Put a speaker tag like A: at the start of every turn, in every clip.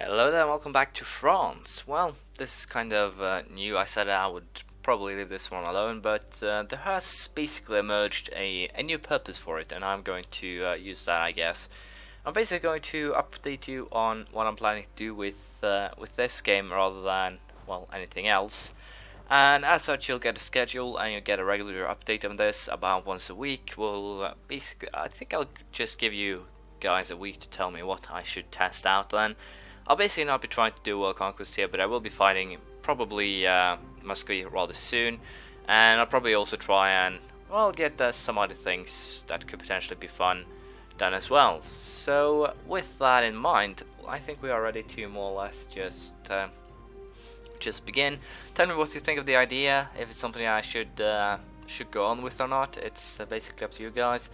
A: Hello there and welcome back to France. Well, this is kind of new. I said I would probably leave this one alone, but there has basically emerged a new purpose for it, and I'm going to use that, I guess. I'm basically going to update you on what I'm planning to do with this game rather than, well, anything else. And as such, you'll get a schedule and you'll get a regular update on this about once a week. We'll basically, I think I'll just give you guys a week to tell me what I should test out then. I'll basically not be trying to do world conquest here, but I will be fighting probably Muscovy rather soon, and I'll probably also try and, well, get some other things that could potentially be fun done as well. So with that in mind, I think we are ready to more or less just begin. Tell me what you think of the idea, if it's something I should go on with or not. It's basically up to you guys.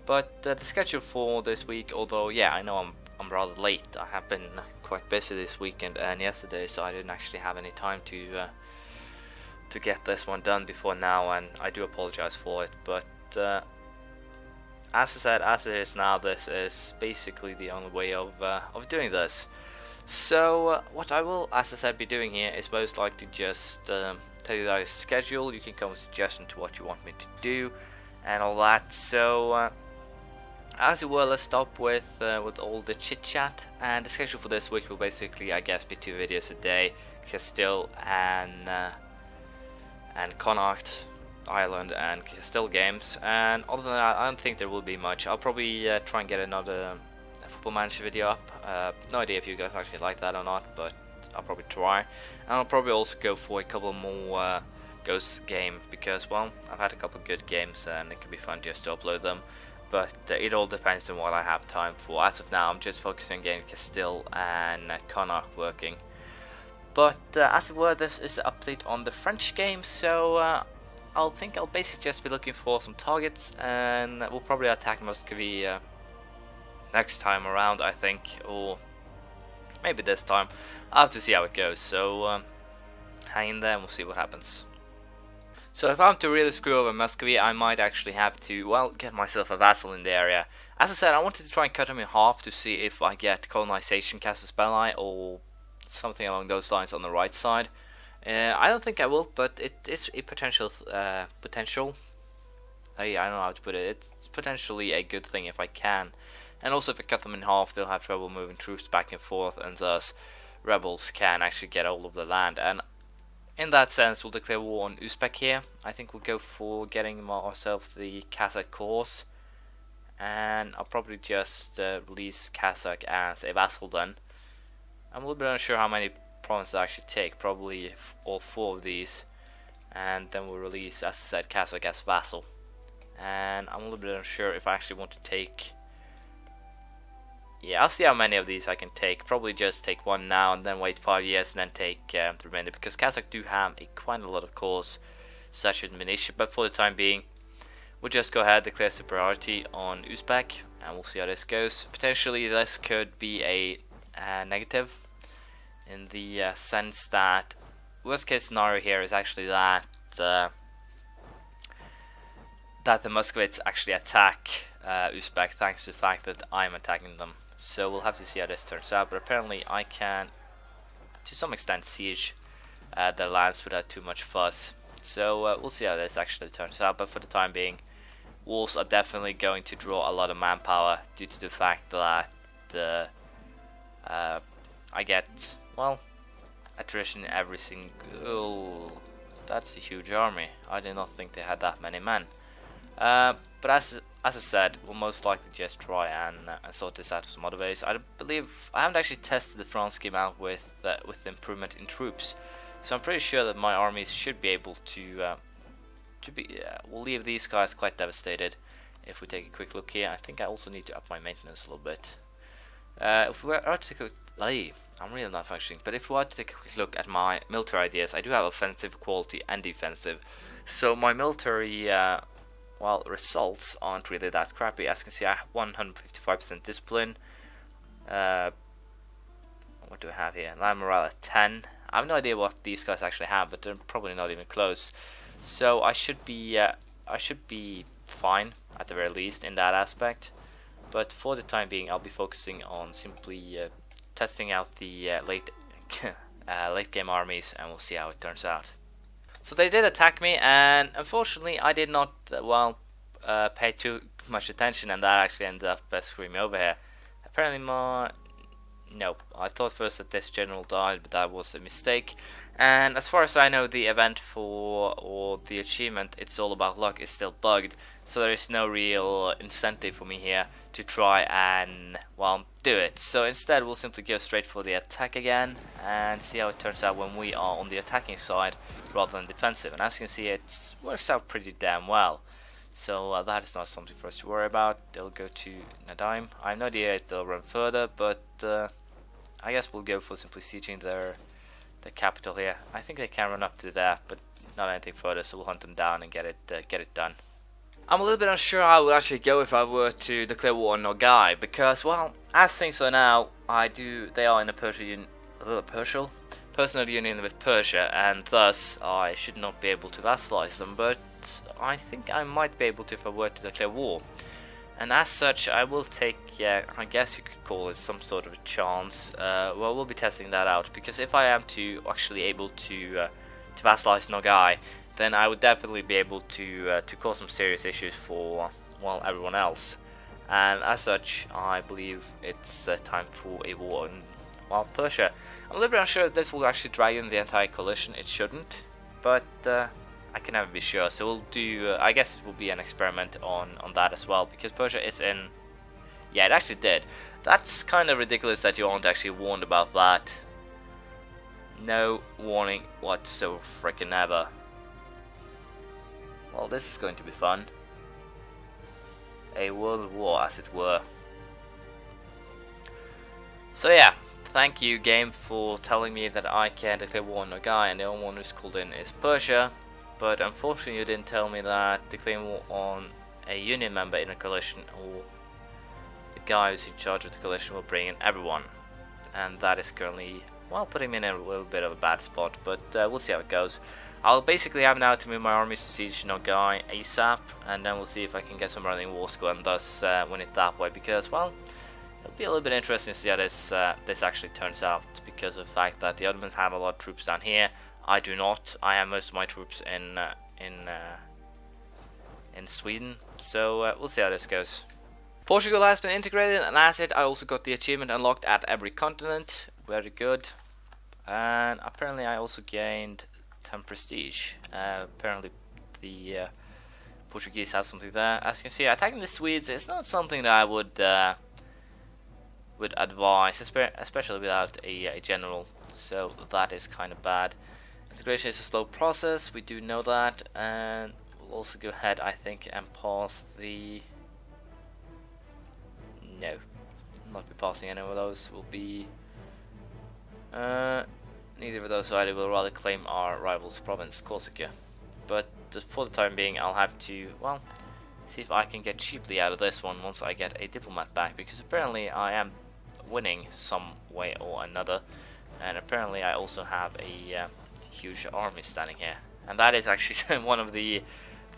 A: But the schedule for this week, although yeah, I know I'm rather late. I have been quite busy this weekend and yesterday, so I didn't actually have any time to get this one done before now, and I do apologize for it. But as I said, as it is now, this is basically the only way of doing this. So what I will, as I said, be doing here is most likely just tell you the schedule. You can come with suggestions to what you want me to do and all that. So as it were, let's stop with all the chit chat, and the schedule for this week will basically, I guess, be 2 videos a day: Castille and Connaught Island and Castille games. And other than that, I don't think there will be much. I'll probably try and get another Football Manager video up. No idea if you guys actually like that or not, but I'll probably try. And I'll probably also go for a couple more Ghost game, because, well, I've had a couple good games and it could be fun just to upload them. But it all depends on what I have time for. As of now, I'm just focusing on getting Castille and Connaught working. But as it were, this is an update on the French game, so I'll basically just be looking for some targets, and we'll probably attack Muscovy next time around, I think, or maybe this time. I'll have to see how it goes, so hang in there and we'll see what happens. So if I'm to really screw over Muscovy, I might actually have to, well, get myself a vassal in the area. As I said, I wanted to try and cut him in half to see if I get colonization casus belli or something along those lines on the right side. I don't think I will, but it is a potential. I don't know how to put it. It's potentially a good thing if I can. And also, if I cut them in half, they'll have trouble moving troops back and forth, and thus rebels can actually get all of the land. And in that sense, we'll declare war on Uzbek here. I think we'll go for getting ourselves the Kazakh cause, and I'll probably just release Kazakh as a vassal then. I'm a little bit unsure how many provinces I actually take, probably all 4 of these, and then we'll release, as I said, Kazakh as vassal. And I'm a little bit unsure if I actually want to take, yeah, I'll see how many of these I can take. Probably just take 1 now and then wait 5 years and then take the remainder, because Kazakh do have quite a lot of cores, so that shouldn't be an issue. But for the time being, we'll just go ahead, declare superiority on Uzbek, and we'll see how this goes. Potentially this could be a negative, in the sense that worst case scenario here is actually that the Muscovites actually attack Uzbek, thanks to the fact that I'm attacking them. So we'll have to see how this turns out, but apparently I can, to some extent, siege their lands without too much fuss. So we'll see how this actually turns out, but for the time being, wars are definitely going to draw a lot of manpower due to the fact that I get, well, attrition every single. That's a huge army. I did not think they had that many men. But as I said, we'll most likely just try and sort this out some other ways. I haven't actually tested the France game out with improvement in troops, so I'm pretty sure that my armies should be able to we'll leave these guys quite devastated. If we take a quick look here, I think I also need to up my maintenance a little bit. If we were to take I'm really not functioning, but if we were to take a quick look at my military ideas, I do have offensive quality and defensive, so my military well, results aren't really that crappy. As you can see, I have 155% discipline. What do I have here? Land morale at 10. I have no idea what these guys actually have, but they're probably not even close. So I should be fine at the very least in that aspect. But for the time being, I'll be focusing on simply testing out the late game armies, and we'll see how it turns out. So they did attack me, and unfortunately I did not pay too much attention, and that actually ended up screwing me over here. Apparently nope, I thought first that this general died, but that was a mistake. And as far as I know, the event or the achievement, it's all about luck, is still bugged, so there is no real incentive for me here to try and, well, do it. So instead we'll simply go straight for the attack again and see how it turns out when we are on the attacking side rather than defensive. And as you can see, it works out pretty damn well. So that is not something for us to worry about. They'll go to Nadaim. I have no idea if they'll run further, but I guess we'll go for simply sieging the capital here. I think they can run up to there, but not anything further, so we'll hunt them down and get it done. I'm a little bit unsure how I would actually go if I were to declare war on Nogai, because, well, as things are now, they are in a personal union with Persia, and thus I should not be able to vassalize them, but I think I might be able to if I were to declare war. And as such, I will take, I guess you could call it some sort of a chance. Well, we'll be testing that out, because if I am to actually able to vassalize Nogai, then I would definitely be able to cause some serious issues for, well, everyone else. And as such, I believe it's time for a war in, well, Persia. I'm a little bit unsure if this will actually drag in the entire coalition. It shouldn't, but I can never be sure, so we'll do, I guess it will be an experiment on that as well, because Persia is in, yeah, it actually did. That's kind of ridiculous that you aren't actually warned about that. No warning whatsoever, frickin' ever. Well, this is going to be fun. A world war, as it were. So yeah, thank you game for telling me that I can declare war on Nogai, and the only one who's called in is Persia. But unfortunately you didn't tell me that declaring war on a union member in a coalition, or the guy who's in charge of the coalition, will bring in everyone. And that is currently, well, putting me in a little bit of a bad spot, but we'll see how it goes. I'll basically have now to move my armies to siege Nogai ASAP, and then we'll see if I can get some running war score and thus win it that way, because, well, it'll be a little bit interesting to see how this actually turns out, because of the fact that the Ottomans have a lot of troops down here. I do not. I have most of my troops in Sweden, so we'll see how this goes. Portugal has been integrated, and as it, I also got the achievement unlocked at every continent. Very good. And apparently I also gained 10 prestige. Apparently the Portuguese has something there. As you can see, attacking the Swedes is not something that I would advise, especially without a general. So that is kind of bad. Integration is a slow process, we do know that, and we'll also go ahead, I think, and pass the... No, not be passing any of those. Will be neither of those either. We'll rather claim our rival's province, Corsica. But for the time being, I'll have to, well, see if I can get cheaply out of this one once I get a diplomat back, because apparently I am winning some way or another, and apparently I also have a huge army standing here, and that is actually one of the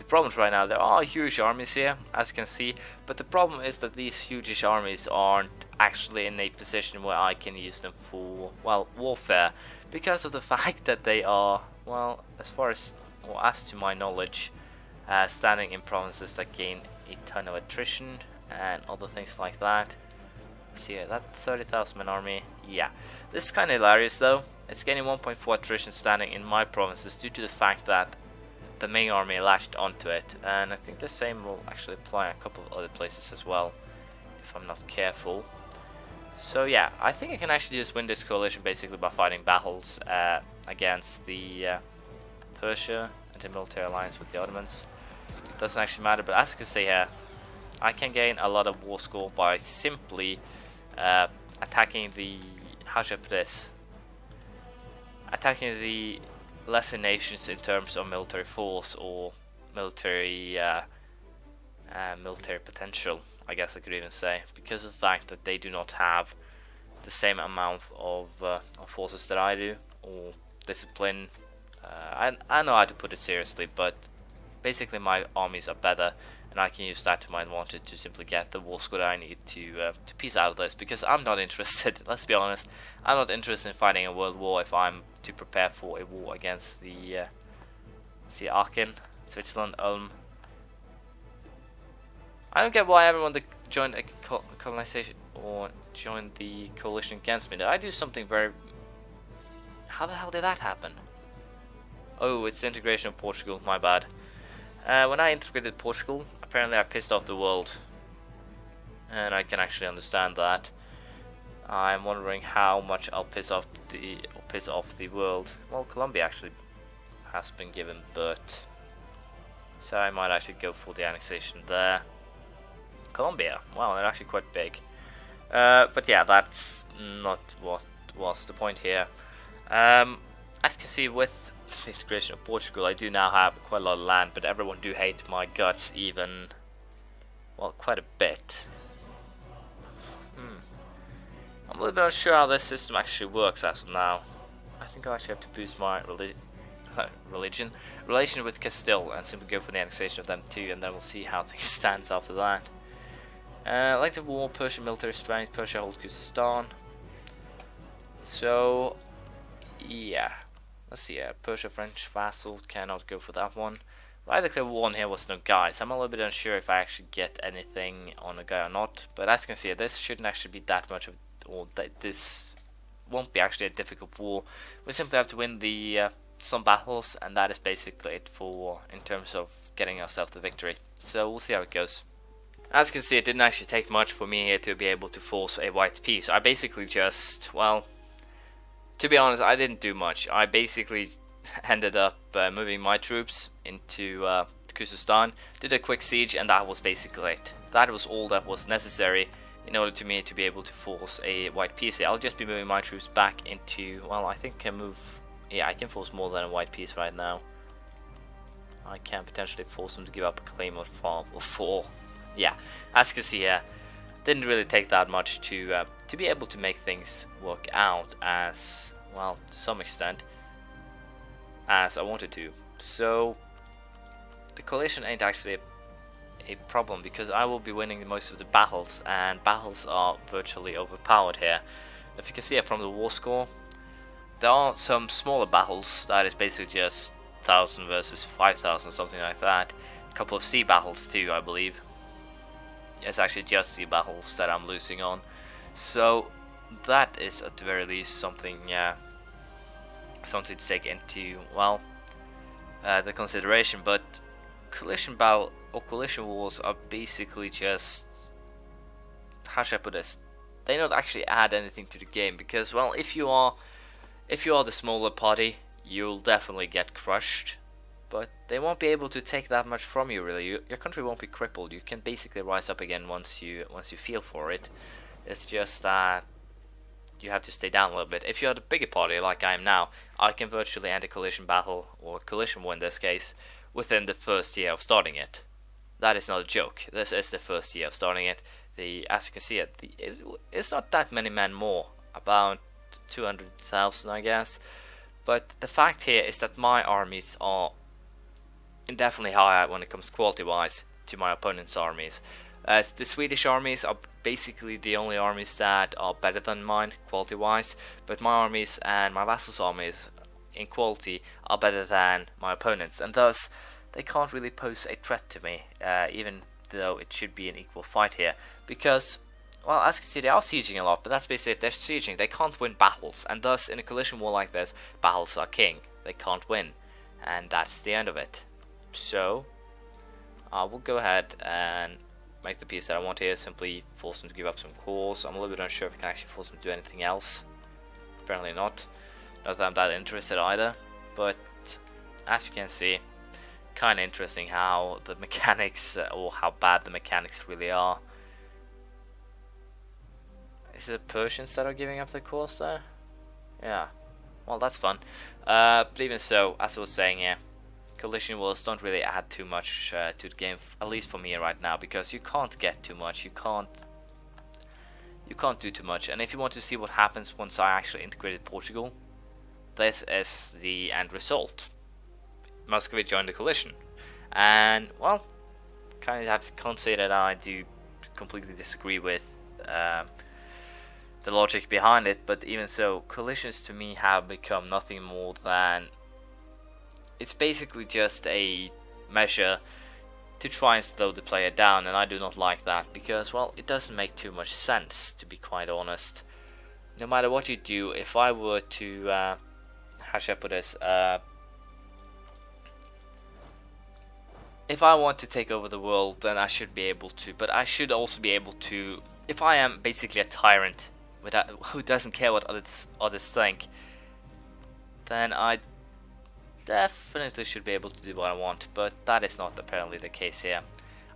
A: problems right now. There are huge armies here, as you can see, but the problem is that these huge armies aren't actually in a position where I can use them for, well, warfare, because of the fact that they are, well, as far as, or as to my knowledge, standing in provinces that gain a ton of attrition and other things like that. See, that 30,000 man army, yeah. This is kind of hilarious though. It's gaining 1.4 attrition standing in my provinces due to the fact that the main army latched onto it, and I think the same will actually apply in a couple of other places as well, if I'm not careful. So yeah, I think I can actually just win this coalition basically by fighting battles against the Persia and the military alliance with the Ottomans. It doesn't actually matter, but as you can see here, I can gain a lot of war score by simply attacking the, how should I put this, attacking the lesser nations in terms of military force or military military potential, I guess I could even say, because of the fact that they do not have the same amount of forces that I do, or discipline. I know how to put it seriously, but basically my armies are better, and I can use that to my advantage to simply get the war score that I need to piece out of this, because I'm not interested, let's be honest, I'm not interested in fighting a world war if I'm to prepare for a war against the Aachen, Switzerland, Ulm. I don't get why everyone that joined a colonization or joined the coalition against me. Did I do something very... How the hell did that happen? Oh, it's the integration of Portugal, my bad. When I integrated Portugal, apparently I pissed off the world. And I can actually understand that. I'm wondering how much I'll piss off the world. Well, Colombia actually has been given, but so I might actually go for the annexation there. Colombia, wow, they're actually quite big. But yeah, that's not what was the point here. As you can see, with the integration of Portugal, I do now have quite a lot of land, but everyone do hate my guts even, well, quite a bit. I'm a little bit unsure how this system actually works as of now. I think I'll actually have to boost my relation with Castille and simply go for the annexation of them too, and then we'll see how things stands after that. Length of war, Persian military strength, Persia holds Khuzestan. So, yeah. Let's see here. Persia, French vassal, cannot go for that one. Right, the clear one here was no guys. I'm a little bit unsure if I actually get anything on a guy or not. But as you can see, this shouldn't actually be that much of, or this won't be actually a difficult war. We simply have to win the some battles, and that is basically it for in terms of getting ourselves the victory. So we'll see how it goes. As you can see, it didn't actually take much for me here to be able to force a white peace. I basically just, well, to be honest, I didn't do much. I basically ended up moving my troops into Khuzestan, did a quick siege, and that was basically it. That was all that was necessary in order to me to be able to force a white peace here. I'll just be moving my troops back into, well, I think I can move, yeah, I can force more than a white peace right now. I can potentially force them to give up a claim of 5 or 4. Yeah, as you can see here, didn't really take that much to be able to make things work out as, well, to some extent, as I wanted to. So the coalition ain't actually a problem, because I will be winning most of the battles, and battles are virtually overpowered here. If you can see it from the war score, there are some smaller battles that is basically just 1,000 versus 5,000, something like that. A couple of sea battles too, I believe. It's actually just sea battles that I'm losing on. So that is at the very least something, something to take into, well, the consideration. But coalition battle or coalition wars are basically just, how should I put this? They don't actually add anything to the game, because, well, if you are the smaller party, you'll definitely get crushed. But they won't be able to take that much from you, really. Your country won't be crippled. You can basically rise up again once you feel for it. It's just that you have to stay down a little bit. If you're the bigger party, like I am now, I can virtually end a coalition battle, or coalition war in this case, within the first year of starting it. That is not a joke. This is the first year of starting it. As you can see, it's not that many men more, about 200,000, I guess. But the fact here is that my armies are indefinitely higher when it comes quality-wise to my opponent's armies. The Swedish armies are basically the only armies that are better than mine quality-wise, but my armies and my vassals' armies in quality are better than my opponents, and thus they can't really pose a threat to me, even though it should be an equal fight here, because, well, as you can see, they are sieging a lot, but that's basically it. They're sieging, they can't win battles, and thus in a coalition war like this, battles are king. They can't win, and that's the end of it. So I will go ahead and make the piece that I want here, simply force them to give up some cores. I'm a little bit unsure if I can actually force them to do anything else. Apparently not. Not that I'm that interested either, but as you can see, kind of interesting how the mechanics, or how bad the mechanics really are. Is it Persians that are giving up their cores there? Yeah, well, that's fun. But even so, as I was saying here, coalition wars don't really add too much to the game, at least for me right now, because you can't get too much, you can't do too much. And if you want to see what happens once I actually integrated Portugal, this is the end result. Muscovy joined the coalition, and, well, kind of have to concede that I do completely disagree with the logic behind it, but even so, coalitions to me have become nothing more than, it's basically just a measure to try and slow the player down, and I do not like that because, well, it doesn't make too much sense, to be quite honest. No matter what you do, if I were to how should I put this, if I want to take over the world, then I should be able to, but I should also be able to, if I am basically a tyrant who doesn't care what others think, then I definitely should be able to do what I want, but that is not apparently the case here.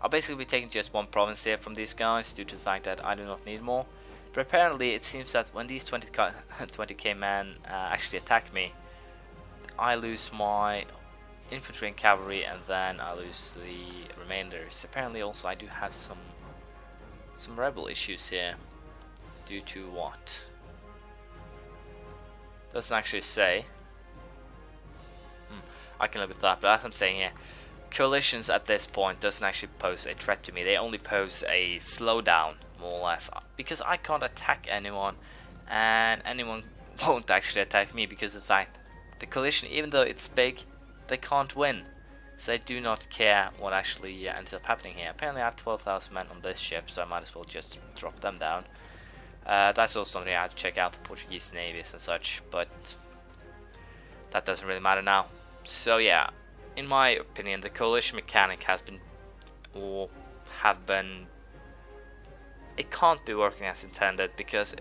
A: I'll basically be taking just one province here from these guys due to the fact that I do not need more, but apparently it seems that when these 20k men actually attack me, I lose my infantry and cavalry, and then I lose the remainders. Apparently also I do have some rebel issues here. Due to what? Doesn't actually say. I can live with that, but as I'm saying here, coalitions at this point doesn't actually pose a threat to me. They only pose a slowdown, more or less, because I can't attack anyone, and anyone won't actually attack me because of the fact the coalition, even though it's big, they can't win. So they do not care what actually ends up happening here. Apparently I have 12,000 men on this ship, so I might as well just drop them down. That's also something I have to check out, the Portuguese navies and such, but that doesn't really matter now. So yeah, in my opinion, the coalition mechanic has been, or have been, it can't be working as intended, because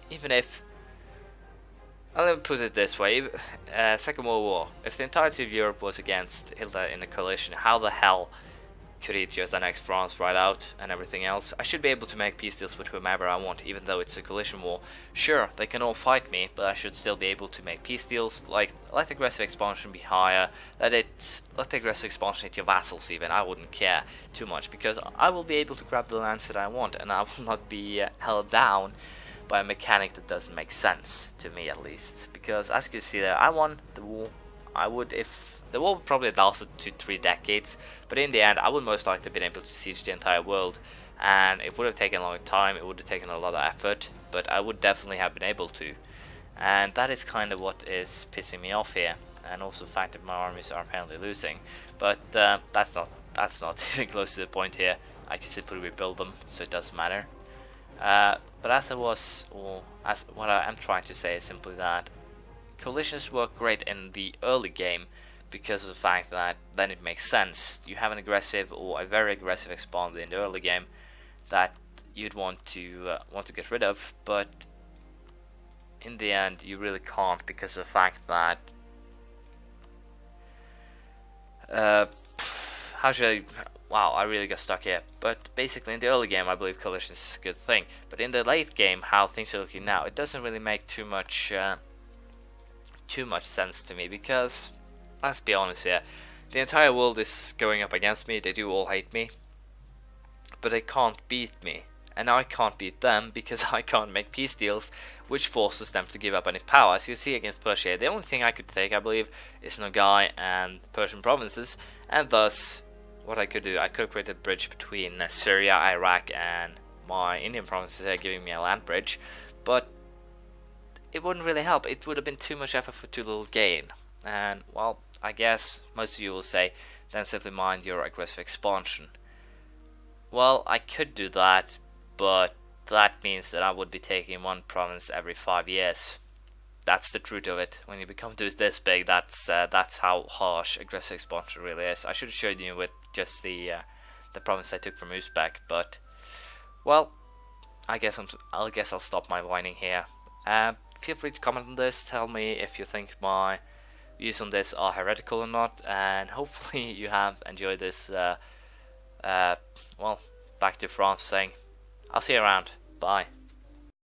A: even if, let me put it this way, Second World War, if the entirety of Europe was against Hitler in a coalition, how the hell could he just annex France right out and everything else? I should be able to make peace deals with whomever I want, even though it's a coalition war. Sure, they can all fight me, but I should still be able to make peace deals, like let aggressive expansion be higher, let the aggressive expansion hit your vassals even. I wouldn't care too much, because I will be able to grab the lands that I want, and I will not be held down by a mechanic that doesn't make sense, to me at least. Because as you can see there, I won the war. I would, if the war would probably lasted 2-3 decades, but in the end I would most likely have been able to siege the entire world, and it would have taken a long time, it would have taken a lot of effort, but I would definitely have been able to. And that is kind of what is pissing me off here, and also the fact that my armies are apparently losing. But that's not even close to the point here. I can simply rebuild them, so it doesn't matter. But as what I am trying to say is simply that coalitions work great in the early game because of the fact that then it makes sense. You have an aggressive or a very aggressive expander in the early game that you'd want to get rid of, but in the end you really can't, because of the fact that how should I? Wow, I really got stuck here. But basically in the early game I believe coalitions is a good thing, but in the late game, how things are looking now, it doesn't really make too much sense to me, because let's be honest here, the entire world is going up against me. They do all hate me, but they can't beat me, and I can't beat them because I can't make peace deals, which forces them to give up any power. As you see against Persia, the only thing I could take, I believe, is Nogai and Persian provinces, and thus what I could do, I could create a bridge between Syria, Iraq, and my Indian provinces here, giving me a land bridge, but it wouldn't really help. It would have been too much effort for too little gain. And, well, I guess most of you will say, then simply mind your aggressive expansion. Well, I could do that, but that means that I would be taking one province every 5 years. That's the truth of it. When you become this big, that's how harsh aggressive expansion really is. I should have showed you with just the province I took from Uzbek, but, well, I guess I'll stop my whining here. Feel free to comment on this, tell me if you think my views on this are heretical or not, and hopefully you have enjoyed this, well, back to France thing. I'll see you around. Bye.